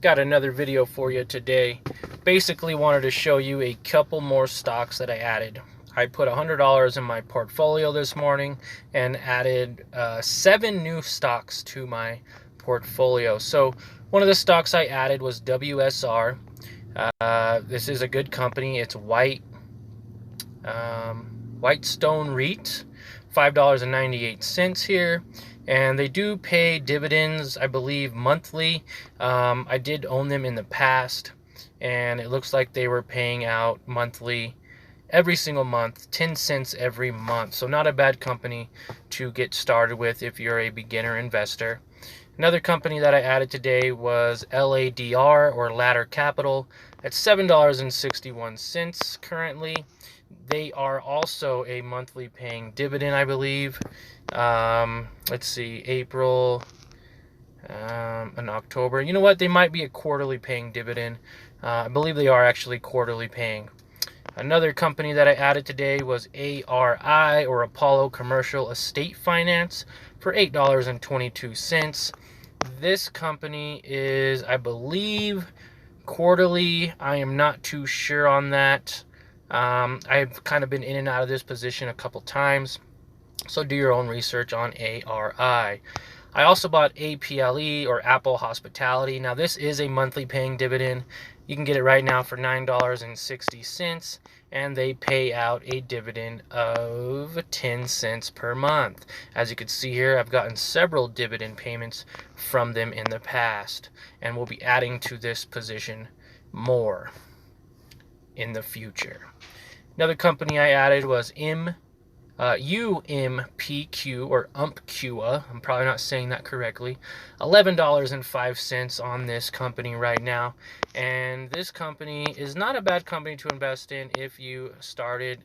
got another video for you today. Basically wanted to show you a couple more stocks that I added. I put $100 in my portfolio this morning and added 7 new stocks to my portfolio. So one of the stocks I added was WSR. This is a good company. It's Whitestone REIT, $5.98 here. And they do pay dividends, I believe, monthly. I did own them in the past, and it looks like they were paying out monthly every single month, 10 cents every month. So not a bad company to get started with if you're a beginner investor. Another company that I added today was LADR, or Ladder Capital, at $7.61 currently. They are also a monthly paying dividend, I believe. Let's see, April and October. You know what? They might be a quarterly paying dividend. I believe they are actually quarterly paying. Another company that I added today was ARI, or Apollo Commercial Estate Finance, for $8.22. This company is, I believe, quarterly. I am not too sure on that. I've kind of been in and out of this position a couple times, so do your own research on ARI. I also bought APLE, or Apple Hospitality. Now this is a monthly paying dividend. You can get it right now for $9.60, and they pay out a dividend of 10 cents per month. As you can see here, I've gotten several dividend payments from them in the past, and we'll be adding to this position more in the future. Another company I added was UMPQ, or UMPQA. I'm probably not saying that correctly. $11.05 on this company right now. And this company is not a bad company to invest in if you started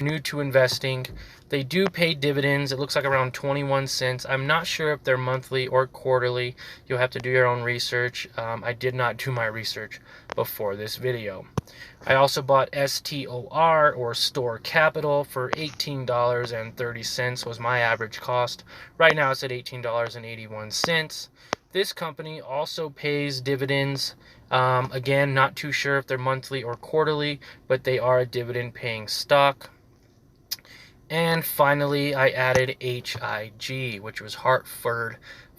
new to investing. They do pay dividends. It looks like around 21 cents. I'm not sure if they're monthly or quarterly. You'll have to do your own research. I did not do my research before this video. I also bought STOR, or Store Capital, for $18.30 was my average cost. Right now it's at $18.81. This company also pays dividends. Again, not too sure if they're monthly or quarterly, but they are a dividend paying stock. And finally, I added HIG, which was Hartford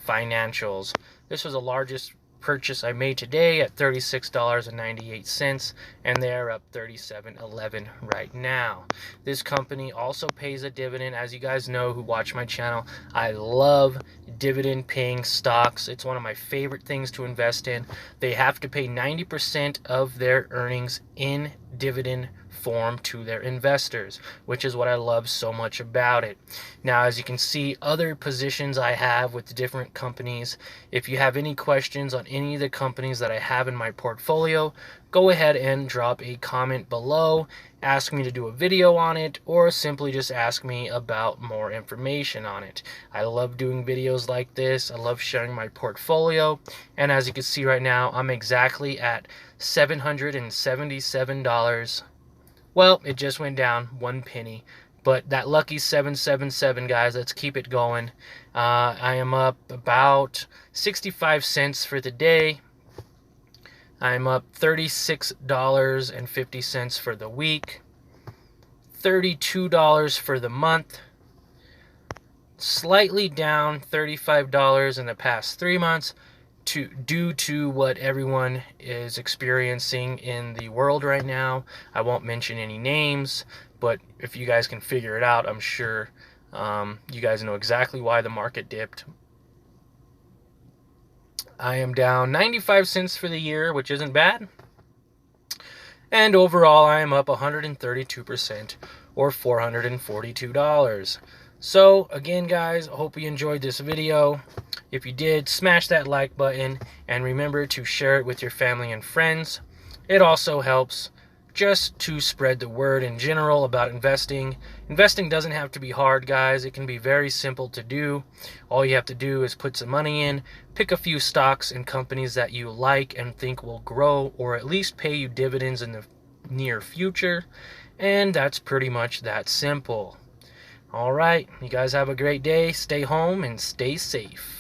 Financials. This was the largest purchase I made today at $36.98, and they're up $37.11 right now. This company also pays a dividend. As you guys know who watch my channel, I love dividend paying stocks. It's one of my favorite things to invest in. They have to pay 90% of their earnings in dividend form to their investors, which is what I love so much about it. Now, as you can see, other positions I have with different companies. If you have any questions on any of the companies that I have in my portfolio, go ahead and drop a comment below. Ask me to do a video on it, or simply just ask me about more information on it. I love doing videos like this. I love sharing my portfolio. And as you can see right now, I'm exactly at $777. Well, it just went down 1 penny, but that lucky 777, guys, let's keep it going. I am up about 65 cents for the day. I'm up $36.50 for the week, $32 for the month, slightly down $35 in the past 3 months, due to what everyone is experiencing in the world right now. I won't mention any names, but if you guys can figure it out, I'm sure you guys know exactly why the market dipped. I am down 95 cents for the year, which isn't bad. And overall, I am up 132%, or $442. So, again, guys, I hope you enjoyed this video. If you did, smash that like button, and remember to share it with your family and friends. It also helps just to spread the word in general about investing. Investing doesn't have to be hard, guys. It can be very simple to do. All you have to do is put some money in, pick a few stocks and companies that you like and think will grow, or at least pay you dividends in the near future, and that's pretty much that simple. All right, you guys have a great day. Stay home and stay safe.